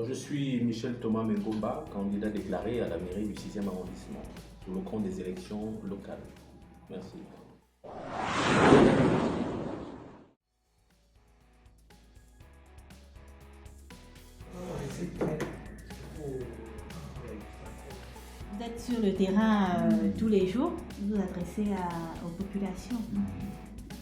Je suis Michel Thomas Mengomba, candidat déclaré à la mairie du 6e arrondissement, sur le compte des élections locales. Merci. Vous êtes sur le terrain tous les jours, vous vous adressez aux populations.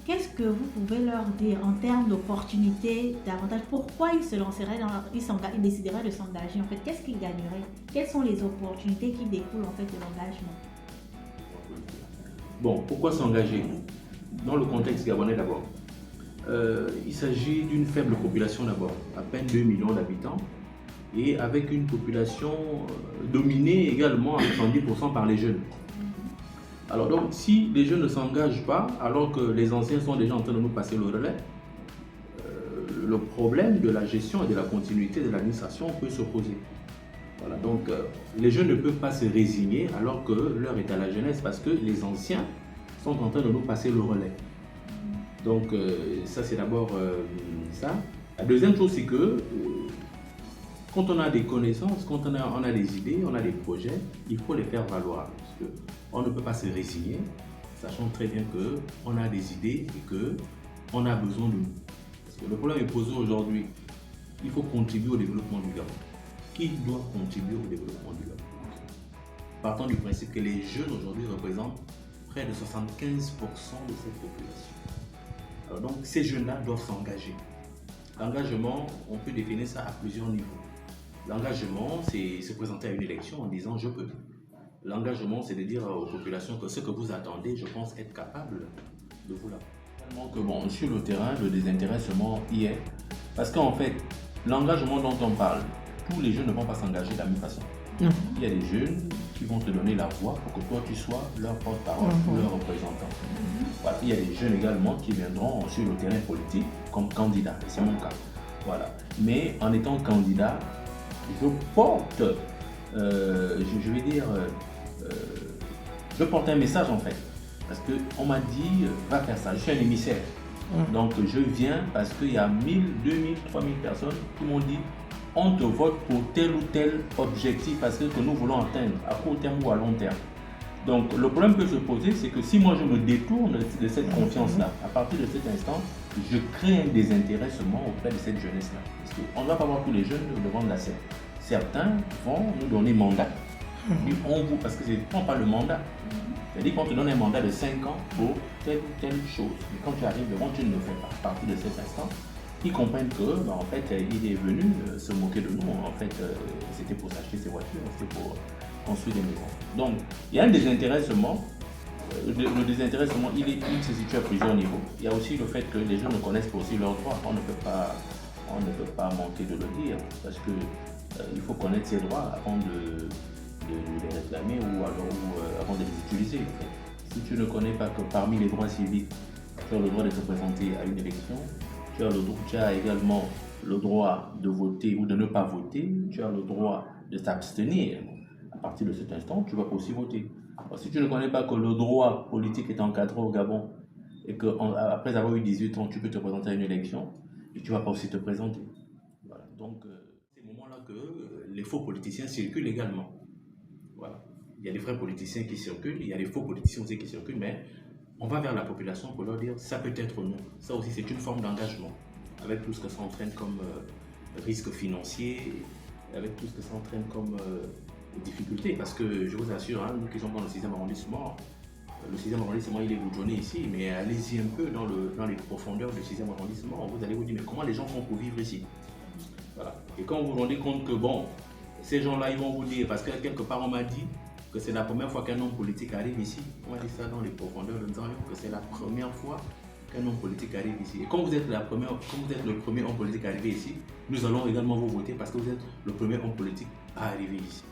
Qu'est-ce que vous pouvez leur dire en termes d'opportunités, d'avantages? Pourquoi ils se lanceraient ils décideraient de s'engager en fait? Qu'est-ce qu'ils gagneraient? Quelles sont les opportunités qui découlent en fait de l'engagement? Bon, pourquoi s'engager? Dans le contexte gabonais d'abord. Il s'agit d'une faible population d'abord, à peine 2 millions d'habitants, et avec une population dominée également à 70% par les jeunes. Alors donc, si les jeunes ne s'engagent pas, alors que les anciens sont déjà en train de nous passer le relais, le problème de la gestion et de la continuité de l'administration peut se poser. Voilà, donc les jeunes ne peuvent pas se résigner alors que l'heure est à la jeunesse parce que les anciens sont en train de nous passer le relais. Donc ça c'est d'abord ça. La deuxième chose c'est que quand on a des connaissances, quand on a des idées, on a des projets, il faut les faire valoir. Parce qu'on ne peut pas se résigner, sachant très bien qu'on a des idées et qu'on a besoin de nous. Parce que le problème est posé aujourd'hui. Il faut contribuer au développement du Gabon. Qui doit contribuer au développement du Gabon? Partant du principe que les jeunes aujourd'hui représentent près de 75% de cette population. Alors donc ces jeunes-là doivent s'engager. L'engagement, on peut définir ça à plusieurs niveaux. L'engagement, c'est se présenter à une élection en disant « je peux ». L'engagement, c'est de dire aux populations que ce que vous attendez, je pense être capable de vous l'avoir. Que bon, sur le terrain, le désintéressement y est. Parce qu'en fait, l'engagement dont on parle, tous les jeunes ne vont pas s'engager de la même façon. Il y a des jeunes qui vont te donner la voix pour que toi tu sois leur porte-parole ou leur représentant. Voilà. Il y a des jeunes également qui viendront sur le terrain politique comme candidats, c'est mon cas. Voilà. Mais en étant candidat, je porte, je porte un message en fait. Parce qu'on m'a dit, va faire ça, je suis un émissaire. Donc je viens parce qu'il y a 1000, 2000, 3000 personnes qui m'ont dit on te vote pour tel ou tel objectif parce que nous voulons atteindre à court terme ou à long terme. Donc le problème peut se poser, c'est que si moi je me détourne de cette confiance-là, à partir de cet instant, je crée un désintéressement auprès de cette jeunesse-là. Parce qu'on ne va pas voir tous les jeunes devant la scène. Certains vont nous donner mandat. Parce que c'est pas le mandat. C'est-à-dire qu'on te donne un mandat de 5 ans pour telle ou telle chose. Mais quand tu arrives devant, tu ne le fais pas. À partir de cet instant, ils comprennent que, en fait, il est venu se moquer de nous. En fait, c'était pour s'acheter ses voitures, c'était pour construire des maisons. Donc, il y a un désintéressement. Le désintéressement, il se situe à plusieurs niveaux. Il y a aussi le fait que les gens ne connaissent pas aussi leurs droits. On ne peut pas manquer de le dire, parce que il faut connaître ses droits avant de les réclamer ou avant de les utiliser. En fait. Si tu ne connais pas que parmi les droits civiques, tu as le droit de te présenter à une élection, tu as également le droit de voter ou de ne pas voter, tu as le droit de t'abstenir. À partir de cet instant, tu vas aussi voter. Alors, si tu ne connais pas que le droit politique est encadré au Gabon et qu'après avoir eu 18 ans, tu peux te présenter à une élection et tu ne vas pas aussi te présenter. Voilà. Donc, c'est ces moments-là que les faux politiciens circulent également. Voilà. Il y a des vrais politiciens qui circulent, il y a des faux politiciens aussi qui circulent, mais on va vers la population pour leur dire ça peut être nous. Ça aussi, c'est une forme d'engagement, avec tout ce que ça entraîne comme risque financier, avec tout ce que ça entraîne comme difficultés. Parce que je vous assure, hein, nous qui sommes dans le 6e arrondissement, le 6e arrondissement, il est bourgeonné ici, mais allez-y un peu dans les profondeurs du 6e arrondissement, vous allez vous dire mais comment les gens font pour vivre ici? Voilà. Et quand vous vous rendez compte que bon, ces gens-là, ils vont vous dire, parce que quelque part on m'a dit que c'est la première fois qu'un homme politique arrive ici. On m'a dit ça dans les profondeurs de Nzanyo, que c'est la première fois qu'un homme politique arrive ici. Et quand vous êtes le premier homme politique arrivé ici, nous allons également vous voter parce que vous êtes le premier homme politique à arriver ici.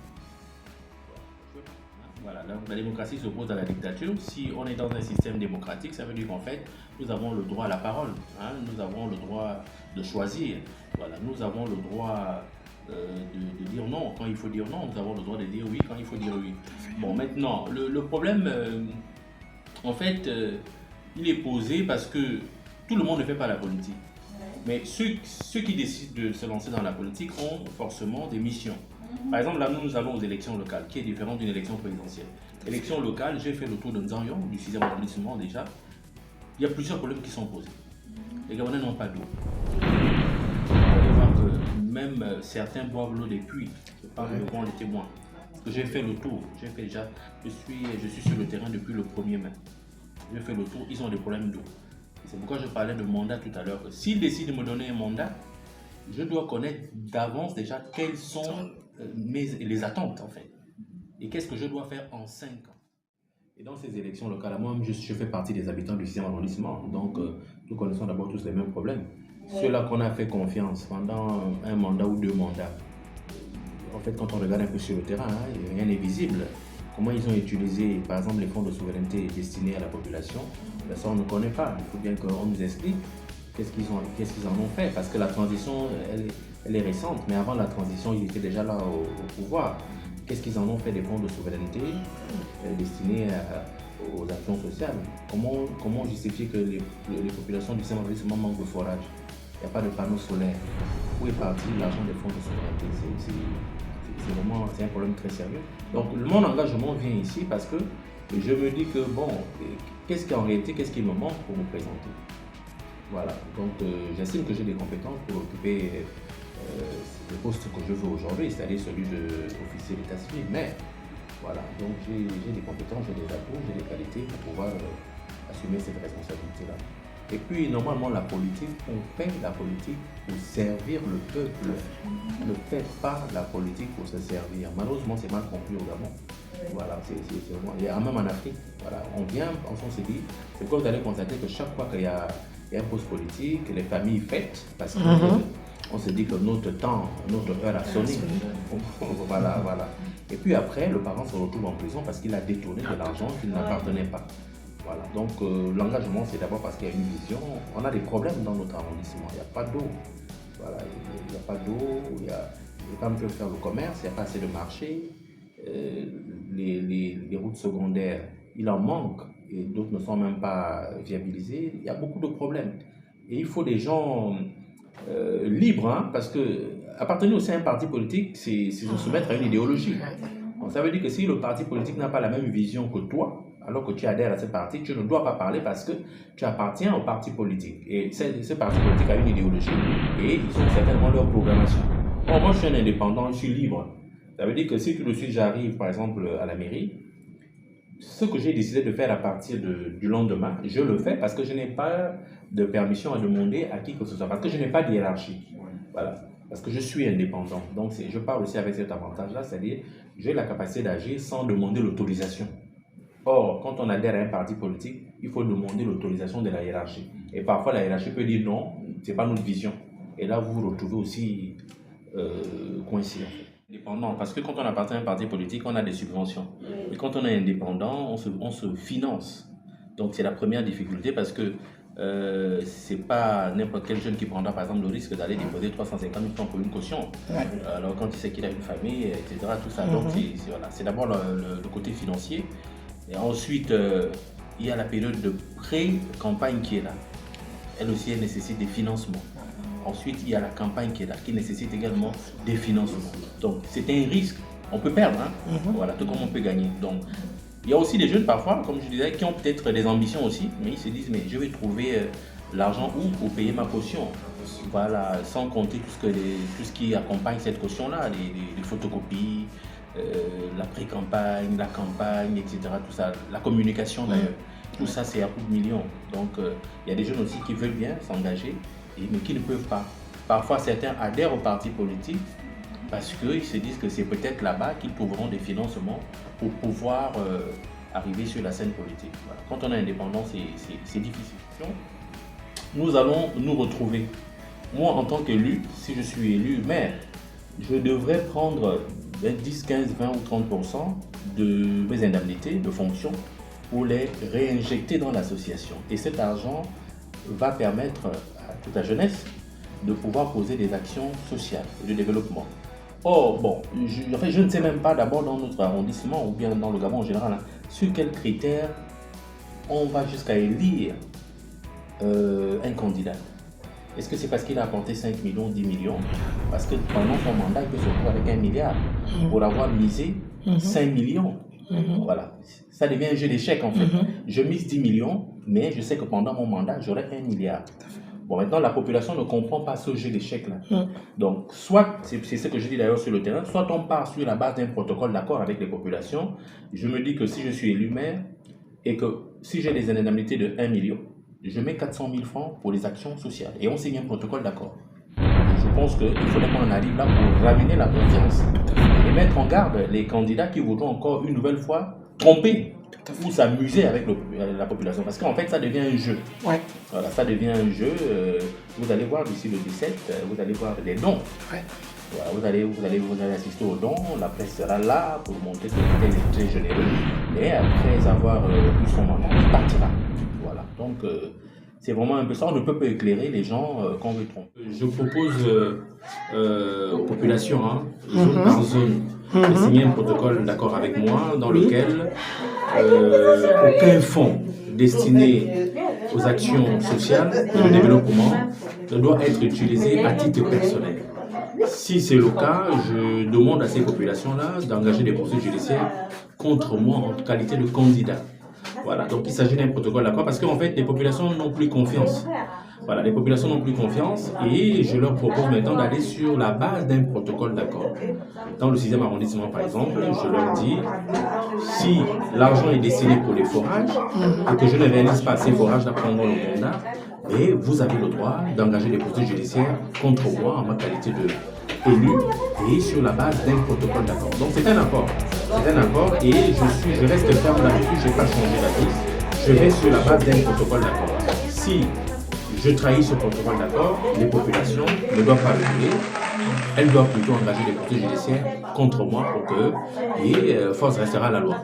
Voilà, donc la démocratie s'oppose à la dictature. Si on est dans un système démocratique, ça veut dire qu'en fait, nous avons le droit à la parole. Hein, nous avons le droit de choisir. Voilà, nous avons le droit de dire non quand il faut dire non. Nous avons le droit de dire oui quand il faut dire oui. Bon, maintenant, le problème, en fait, il est posé parce que tout le monde ne fait pas la politique. Mais ceux qui décident de se lancer dans la politique ont forcément des missions. Par exemple, là, nous allons aux élections locales, qui est différent d'une élection présidentielle. Élection locale, j'ai fait le tour de Nzanyon, du 6e arrondissement déjà. Il y a plusieurs problèmes qui sont posés. Les Gabonais n'ont pas d'eau. Vous allez voir que même certains boivent l'eau des puits. Je parle devant les témoins. Parce que j'ai fait le tour. J'ai fait déjà, je suis sur le terrain depuis le 1er mai. J'ai fait le tour, ils ont des problèmes d'eau. C'est pourquoi je parlais de mandat tout à l'heure. S'ils décident de me donner un mandat, je dois connaître d'avance déjà quelles sont les attentes en fait. Et qu'est-ce que je dois faire en 5 ans. Et dans ces élections locales, moi je fais partie des habitants du 6e arrondissement. Donc nous connaissons d'abord tous les mêmes problèmes. Ceux-là qu'on a fait confiance pendant un mandat ou 2 mandats. En fait, quand on regarde un peu sur le terrain, rien n'est visible. Comment ils ont utilisé, par exemple, les fonds de souveraineté destinés à la population, ça on ne connaît pas. Il faut bien qu'on nous explique qu'est-ce qu'ils en ont fait. Parce que la transition, elle est récente, mais avant la transition, ils étaient déjà là au pouvoir. Qu'est-ce qu'ils en ont fait des fonds de souveraineté destinés aux actions sociales? Comment justifier que les populations du 6e arrondissement manquent de forage? Il n'y a pas de panneaux solaires. Où est parti l'argent des fonds de souveraineté? C'est un problème très sérieux. Donc mon engagement vient ici parce que je me dis que bon, qu'est-ce qui me manque pour me présenter? Voilà, donc j'estime que j'ai des compétences pour occuper le poste que je veux aujourd'hui, c'est-à-dire celui d'officier d'état civil. Mais voilà, donc j'ai des compétences, j'ai des atouts, j'ai des qualités pour pouvoir assumer cette responsabilité-là. Et puis, normalement, la politique, on fait la politique pour servir le peuple. On ne fait pas la politique pour se servir. Malheureusement, c'est mal compris au Gabon. Voilà, c'est vraiment... Et même en Afrique, voilà, on se dit, c'est quoi vous allez constater que chaque fois qu'il y a un poste politique, les familles fêtent, parce qu'on se dit que notre heure a sonné. Voilà. Et puis après, le parent se retrouve en prison parce qu'il a détourné de l'argent qui ne l'appartenait pas. Voilà, donc l'engagement c'est d'abord parce qu'il y a une vision. On a des problèmes dans notre arrondissement, il n'y a pas d'eau. Voilà, il n'y a pas d'eau, les femmes peuvent faire le commerce, il n'y a pas assez de marché. Les routes secondaires, il en manque et d'autres ne sont même pas viabilisées. Il y a beaucoup de problèmes. Et il faut des gens libres, parce que appartenir aussi à un parti politique, c'est se soumettre à une idéologie. Donc, ça veut dire que si le parti politique n'a pas la même vision que toi, alors que tu adhères à ce parti, tu ne dois pas parler parce que tu appartiens au parti politique. Et ce parti politique a une idéologie et ils ont certainement leur programmation. Bon, moi, je suis un indépendant, je suis libre. Ça veut dire que si tout de suite j'arrive, par exemple, à la mairie, ce que j'ai décidé de faire à partir du lendemain, je le fais parce que je n'ai pas de permission à demander à qui que ce soit, parce que je n'ai pas de hiérarchie. Voilà. Parce que je suis indépendant. Donc, je parle aussi avec cet avantage-là, c'est-à-dire j'ai la capacité d'agir sans demander l'autorisation. Or, quand on adhère à un parti politique, il faut demander l'autorisation de la hiérarchie. Et parfois, la hiérarchie peut dire non, ce n'est pas notre vision. Et là, vous vous retrouvez aussi coincé. Indépendant, parce que quand on appartient à un parti politique, on a des subventions. Et quand on est indépendant, on se finance. Donc, c'est la première difficulté parce que c'est pas n'importe quel jeune qui prendra par exemple le risque d'aller déposer 350 000 francs pour une caution. Alors, quand il sait qu'il a une famille, etc., tout ça. Donc, c'est d'abord le côté financier. Et ensuite, il y a la période de pré-campagne qui est là. Elle aussi, elle nécessite des financements. Ensuite, il y a la campagne qui est là, qui nécessite également des financements. Donc, c'est un risque. On peut perdre, voilà, tout comme on peut gagner. Donc, il y a aussi des jeunes parfois, comme je disais, qui ont peut-être des ambitions aussi, mais ils se disent, mais je vais trouver l'argent où pour payer ma caution. Voilà, sans compter tout ce qui accompagne cette caution-là, les photocopies, la pré-campagne, la campagne, etc. Tout ça, la communication d'ailleurs, tout ça c'est à coup de millions. Donc il y a des jeunes aussi qui veulent bien s'engager, mais qui ne peuvent pas. Parfois certains adhèrent au parti politique parce qu'ils se disent que c'est peut-être là-bas qu'ils trouveront des financements pour pouvoir arriver sur la scène politique. Voilà. Quand on est indépendant, c'est difficile. Nous allons nous retrouver. Moi en tant qu'élu, si je suis élu maire, je devrais prendre 10, 15, 20 ou 30% de mes indemnités de fonction pour les réinjecter dans l'association. Et cet argent va permettre à toute la jeunesse de pouvoir poser des actions sociales et de développement. Or, bon, je ne sais même pas d'abord dans notre arrondissement ou bien dans le Gabon en général, sur quels critères on va jusqu'à élire un candidat. Est-ce que c'est parce qu'il a apporté 5 millions, 10 millions? Parce que pendant son mandat, il peut se retrouver avec 1 milliard pour avoir misé 5 millions. Voilà. Ça devient un jeu d'échecs en fait. Je mise 10 millions, mais je sais que pendant mon mandat, j'aurai 1 milliard. Bon, maintenant, la population ne comprend pas ce jeu d'échecs-là. Donc, soit, c'est ce que je dis d'ailleurs sur le terrain, soit on part sur la base d'un protocole d'accord avec les populations. Je me dis que si je suis élu maire et que si j'ai des indemnités de 1 million, je mets 400 000 francs pour les actions sociales et on signe un protocole d'accord. Je pense qu'il faudrait qu'on arrive là pour ramener la confiance et mettre en garde les candidats qui voudront encore une nouvelle fois tromper ou s'amuser avec la population. Parce qu'en fait, ça devient un jeu. Ouais. Voilà, ça devient un jeu. Vous allez voir d'ici le 17, vous allez voir les dons. Ouais. Voilà, vous allez assister aux dons. La presse sera là pour montrer que quelqu'un est très généreux. Et après avoir eu son mandat, il partira. Voilà. Donc, c'est vraiment un peu ça. On ne peut pas éclairer les gens quand on veut tromper. Je propose aux populations, zone par zone, de signer un protocole d'accord avec moi dans lequel aucun fonds destiné aux actions sociales et de développement ne doit être utilisé à titre personnel. Si c'est le cas, je demande à ces populations-là d'engager des poursuites judiciaires contre moi en qualité de candidat. Voilà, donc il s'agit d'un protocole d'accord parce qu'en fait, les populations n'ont plus confiance. Voilà, les populations n'ont plus confiance et je leur propose maintenant d'aller sur la base d'un protocole d'accord. Dans le 6e arrondissement, par exemple, je leur dis, si l'argent est destiné pour les forages et que je ne réalise pas ces forages-là pendant le mandat, et vous avez le droit d'engager des poursuites judiciaires contre moi en ma qualité d'élu et sur la base d'un protocole d'accord. Donc c'est un accord. C'est un accord et je reste ferme là-dessus, je n'ai pas changé d'avis. Je reste sur la base d'un protocole d'accord. Si je trahis ce protocole d'accord, les populations ne doivent pas le violer. Elles doivent plutôt engager des poursuites judiciaires contre moi pour que, et force restera à la loi.